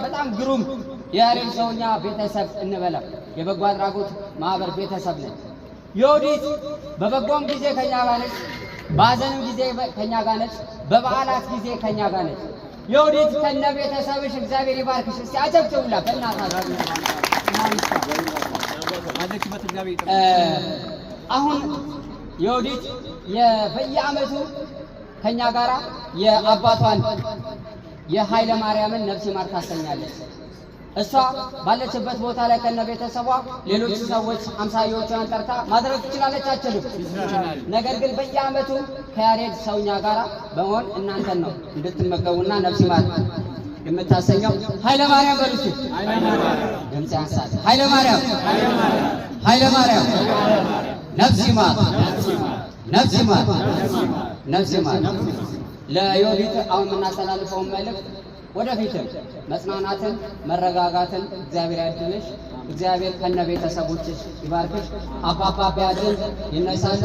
በጣም ግሩም የያሬድ ሰውኛ ቤተሰብ እንበለው የበጎ አድራጎት ማህበር ቤተሰብ ነን። ዮዲት በበጎም ጊዜ ከኛ ጋር ነች፣ በሐዘንም ጊዜ ከኛ ጋር ነች፣ በበዓላት ጊዜ ከኛ ጋር ነች። ዮዲት ከነ ቤተሰብሽ እግዚአብሔር ይባርክሽ። እስቲ አጨብጭቡላ በእናታችሁ። አሁን ዮዲት በየዓመቱ ከኛ ጋራ የአባቷን የኃይለ ማርያምን ነፍስ ይማር ታሰኛለች። እሷ ባለችበት ቦታ ላይ ከነ ቤተሰቧ ሌሎች ሰዎች አምሳዮቿን ጠርታ ማድረግ ትችላለች አትችልም? ነገር ግን በየዓመቱ ከያሬድ ሰውኛ ጋራ በመሆን እናንተን ነው እንድትመገቡና ነፍስ ይማር የምታሰኘው። ኃይለ ማርያም በሉት። ድምጽ ያንሳል። ኃይለ ማርያም ኃይለ ማርያም ነፍስ ይማር ነፍስ ይማር ነፍስ ይማር። ለዮዲት አሁን የምናስተላልፈውን መልእክት ወደፊትም መጽናናትን መረጋጋትን እግዚአብሔር ያድልሽ። እግዚአብሔር ከነ ቤተሰቦችሽ ይባርክሽ። አባባ ቢያድን ይነሳሉ።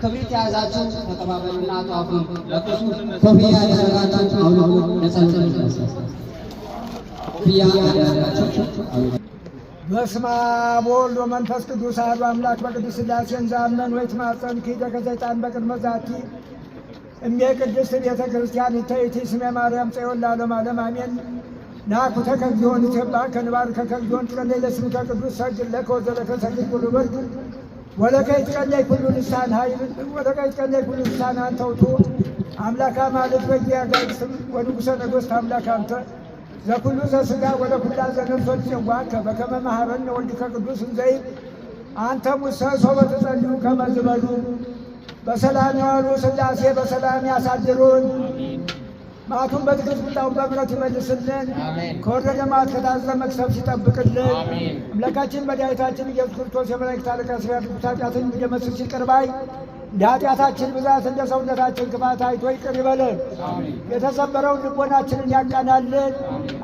ክብሪት የያዛችሁ ተቀባበሉና ጧፉን ለኩሱ። ኮፍያ ያደረጋችሁ አውልቁ። ነጸልጸል ኮፍያ ያደረጋችሁ በስመ አብ ወወልድ ወመንፈስ ቅዱስ አሐዱ አምላክ በቅድስት ሥላሴ እንዘአምነን ወይትማጸን ኪደከ ሰይጣን በቅድመ ዛቲ እሜ ቅድስት ቤተ ክርስቲያን ይእቲ ስመ ማርያም ጽዮን ለዓለመ ዓለም አሜን። ናኩተ ከግዚኦን ኢትዮጵያ ከንባርከ ከግዚኦን ትቀለይ ለስምከ ቅዱስ ሰግድ ለከ ወዘለከ ሰግድ ኩሉ ብርድ ወለከ ይትቀለይ ኩሉ ልሳን ኃይል ወለከ ይትቀለይ ኩሉ ልሳን አንተ ውእቱ አምላከ ማለት በእግዚአብሔር ስም ወንጉሠ ነገሥት አምላክ አንተ ዘኩሉ ዘሥጋ ወለኩላ ዘነፍስ ጽዋከ በከመ መሐረነ ወልድከ ቅዱስ እንዘይብ አንተ ሙሴ ሶበ ትጸልዩ ከመ ዝበሉ በሰላም ያዋሉ ሥላሴ በሰላም ያሳድሩን። ማቱን በትዕግሥት ቁጣውን በምሕረት ይመልስልን። ከወረደ መዓት ከታዘዘ መቅሰፍት ይጠብቅልን። አምላካችን መድኃኒታችን ኢየሱስ ክርስቶስ የመላእክት አለቃ ሥራ ቅዱስ ኃጢአትን የሚደመስስ ይቅር ባይ እንደ ኃጢአታችን ብዛት እንደ ሰውነታችን ክፋት አይቶ ይቅር ይበለን። የተሰበረውን ልቦናችንን ያቃናልን።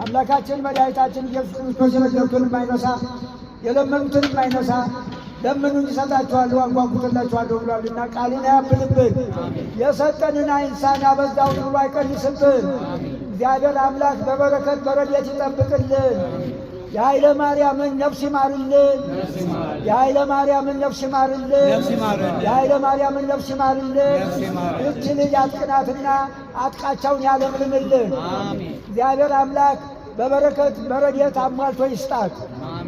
አምላካችን መድኃኒታችን ኢየሱስ ክርስቶስ የነገሩትን የማይነሳ የለመኑትን የማይነሳ ለምኑ ይሰጣችኋለሁ አንኳኩላችኋለሁ ብሏልና ቃሉን አያብልብን። የሰጠንን አይንሳን ያበዛውን ሁሉ አይቀንስብን። እግዚአብሔር አምላክ በበረከት በረድኤት ይጠብቅልን። የኃይለ ማርያምን ነፍስ ይማርልን። የኃይለ ማርያምን ነፍስ ይማርልን። የኃይለ ማርያምን ነፍስ ይማርልን። እቺ ልጅ አጥቅናትና አጥቃቸውን ያለምልምልን። እግዚአብሔር አምላክ በበረከት በረድኤት አሟልቶ ይስጣት።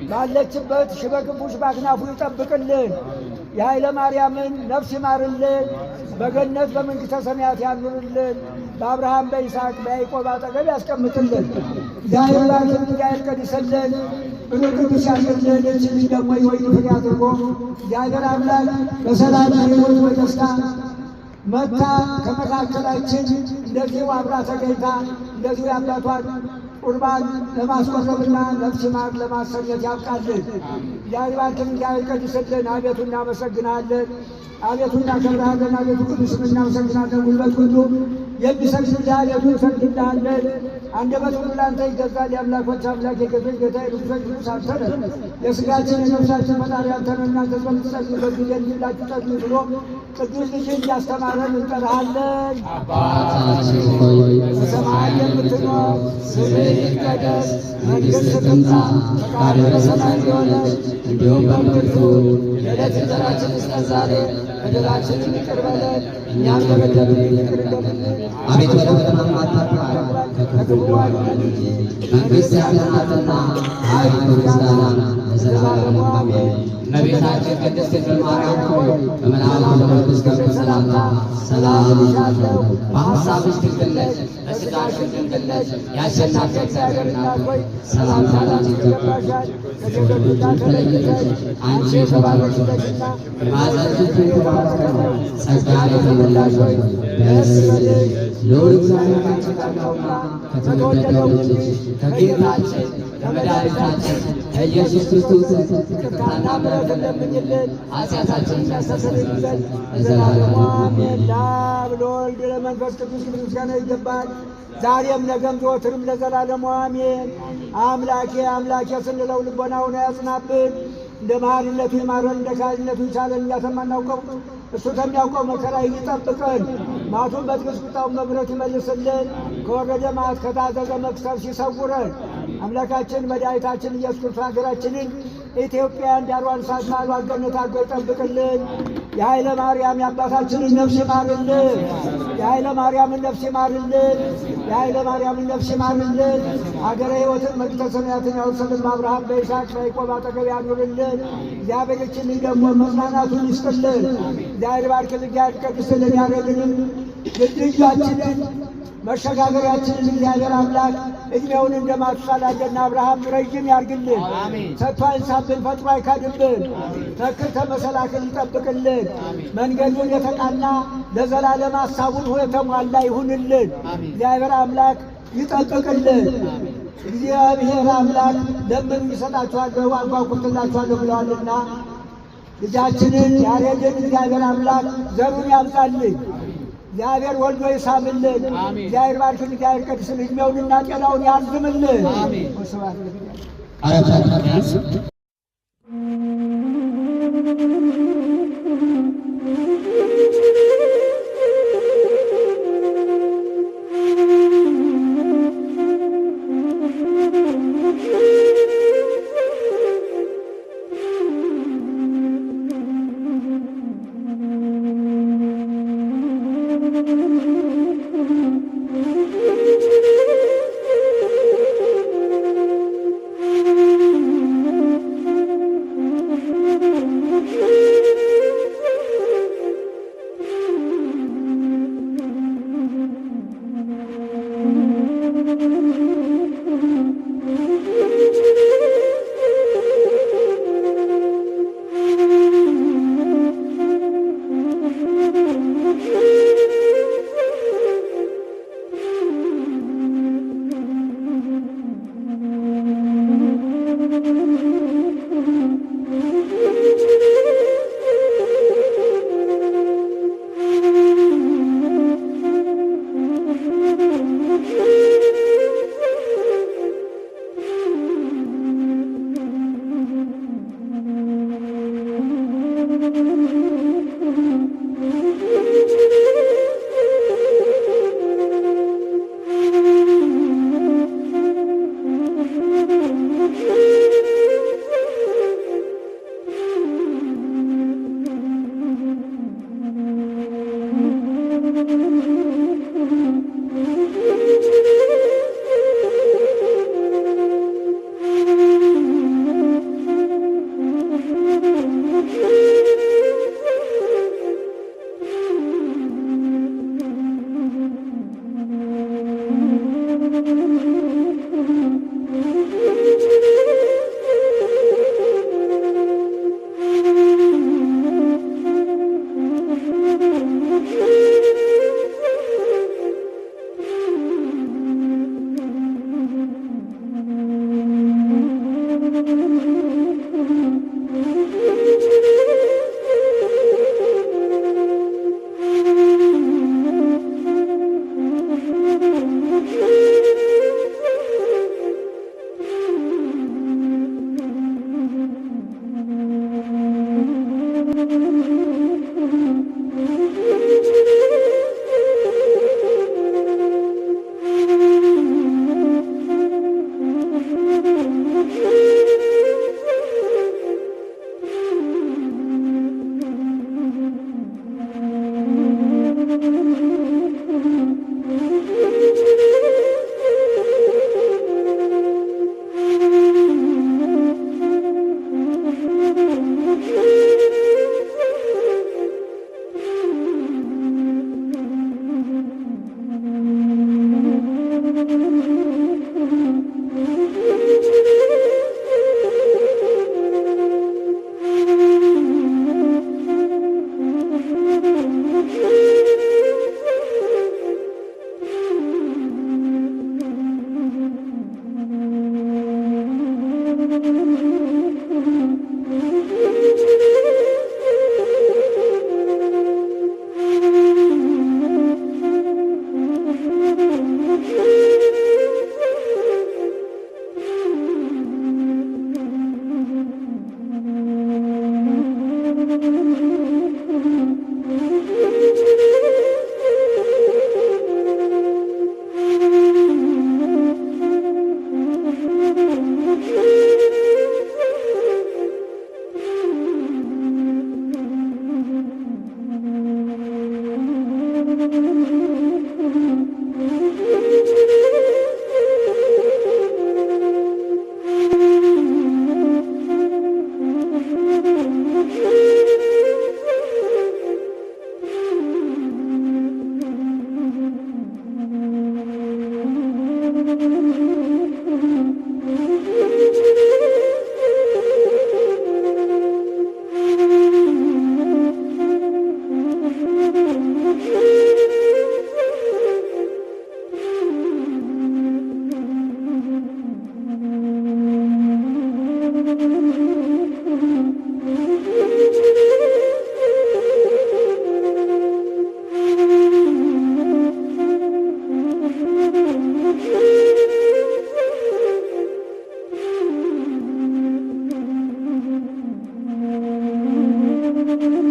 ባለችበት ሽበክንፉ ሽባክናፉ ይጠብቅልን። የኃይለ ማርያምን ነፍስ ይማርልን። በገነት በመንግሥተ ሰማያት ያኑርልን። በአብርሃም በይስሐቅ በያዕቆብ አጠገብ ያስቀምጥልን። እግዚአብሔር ባርክን፣ እግዚአብሔር ቀድስልን፣ ብሩክ ቅዱስ ያድርግልን። እችን ልጅ ደግሞ የወይን ፍሬ አድርጎ እግዚአብሔር አምላክ በሰላም ሕይወት በደስታ መታ ከመካከላችን እንደዚሁ አብራ ተገኝታ እንደዚሁ የአባቷን ቁርባን ለማስቆረብና ነፍስ ይማር ለማሰኘት ያብቃልን። እግዚአብሔር ባርክን፣ እግዚአብሔር ቀድስልን። አቤቱ እናመሰግናለን፣ አቤቱ እናከብርሃለን፣ አቤቱ ቅዱስም እናመሰግናለን። ጉልበት ሁሉ የሚሰግድልህ አቤቱ እንሰግድልሃለን። አንደበት ሁሉ ለአንተ ይገዛል። የአምላኮች አምላክ የገዦች ጌታ የንጉሶች ንጉሥ አንተ ነህ። የሥጋችን የነፍሳችን ፈጣሪ አንተ ነህ። እናንተ በምትጸልዩበት ጊዜ እንዲላችሁ ጸልዩ ብሎ ቅዱስ ልጅ እያስተማረን እንጠራሃለን። አባታችን ሆይ በሰማይ የምትኖር ስምህ ይቀደስ፣ መንግሥትህ ትምጣ፣ ፈቃድህ በሰማይ እንደሆነች እንዲሁም በምድር ትሁን። የዕለት እንጀራችንን ስጠን ዛሬ፣ በደላችንን ይቅር በለን እኛም የበደሉንን ይቅር እንደምንል። አቤቱ ወደ ፈተና አታግባን ከክፉ አድነን እንጂ መንግሥት ያንተ ናትና ኃይል፣ ምስጋና ለዘላለሙ አሜን። እመቤታችን ቅድስት ድንግል ማርያም ሆይ በመልአኩ በቅዱስ ገብርኤል ሰላምታ ሰላም እልሻለሁ። በሐሳብሽ ድንግል ነሽ፣ በሥጋሽም ድንግል ነሽ። የአሸናፊ እግዚአብሔር እናት ሆይ ሰላምታ ላንቺ ይገባሻል። ከሴቶች ሁሉ ተለይተሽ አንቺ የተባረክሽ ነሽና በማኅፀንሽ ፍሬ የተባረከ ነው። ጸጋን የተሞላሽ ሆይ ደስ ይበልሽ፣ ልዑል እግዚአብሔር ካንቺ ጋር ነውና ከተወደደው ልጅሽ ከጌታችን ከመድኃኒታችን ከኢየሱስ ክርስቶስ ይቅርታና ምሕረትን ለምኝልን ኃጢአታችንን ያስተሰርይልን ዘንድ ለዘላለሙ አሜን። ለአብ ለወልድ ለመንፈስ ቅዱስ ክብር ምስጋና ይገባል፣ ዛሬም ነገም ዘወትርም ለዘላለሙ አሜን። አምላኬ አምላኬ ስንለው ልቦናውን ያጽናብን፣ እንደ መሐሪነቱ ይማረን፣ እንደ ካህሊነቱ ይቻለን። እኛ ከማናውቀው እሱ ከሚያውቀው መከራ ይጠብቀን። ማቱን በትዕግሥት ቁጣውን በምሕረት ይመልስልን። ከወረደ መዓት ከታዘዘ መቅሰፍት ይሰውረን። አምላካችን መድኃኒታችን ኢየሱስ ክርስቶስ ሀገራችንን ኢትዮጵያን ዳሯን ሳትማሏን ገነት አድርጎ ይጠብቅልን። የኃይለ ማርያም የአባታችንን ነፍስ ይማርልን። የኃይለ ማርያምን ነፍስ ይማርልን። የኃይለ ማርያምን ነፍስ ይማርልን። ሀገረ ሕይወትን መንግሥተ ሰማያትን ያውርስልን። በአብርሃም በይስሐቅ በያዕቆብ አጠገብ ያኑርልን። እግዚአብሔር ይህችንን ደግሞ መጽናናቱን ይስጥልን። እግዚአብሔር ባርክልን። እግዚአብሔር ቀድስልን። ያደርግልን ልጃችንን መሸጋገሪያችንን እግዚአብሔር አምላክ እድሜውን እንደ ማቱሳላ እንደነ አብርሃም ረዥም ያርግልን። ሰጥቶ አይንሳብን፣ ፈጥሮ አይካድብን። ተክል ተመሰላክል ይጠብቅልን። መንገዱን የተቃና ለዘላለም ሀሳቡን የተሟላ ይሁንልን። እግዚአብሔር አምላክ ይጠብቅልን። እግዚአብሔር አምላክ ለምን ይሰጣችኋለሁ አንኳኩትላችኋለሁ ብለዋልና ልጃችንን ያሬድን እግዚአብሔር አምላክ ዘሩን ያብዛልን። እግዚአብሔር ወልዶ ይሳምልን። እግዚአብሔር ባርክልን። እግዚአብሔር ቀድስልን። ዕድሜውንና ጤናውን ያርዝምልን። Thank you.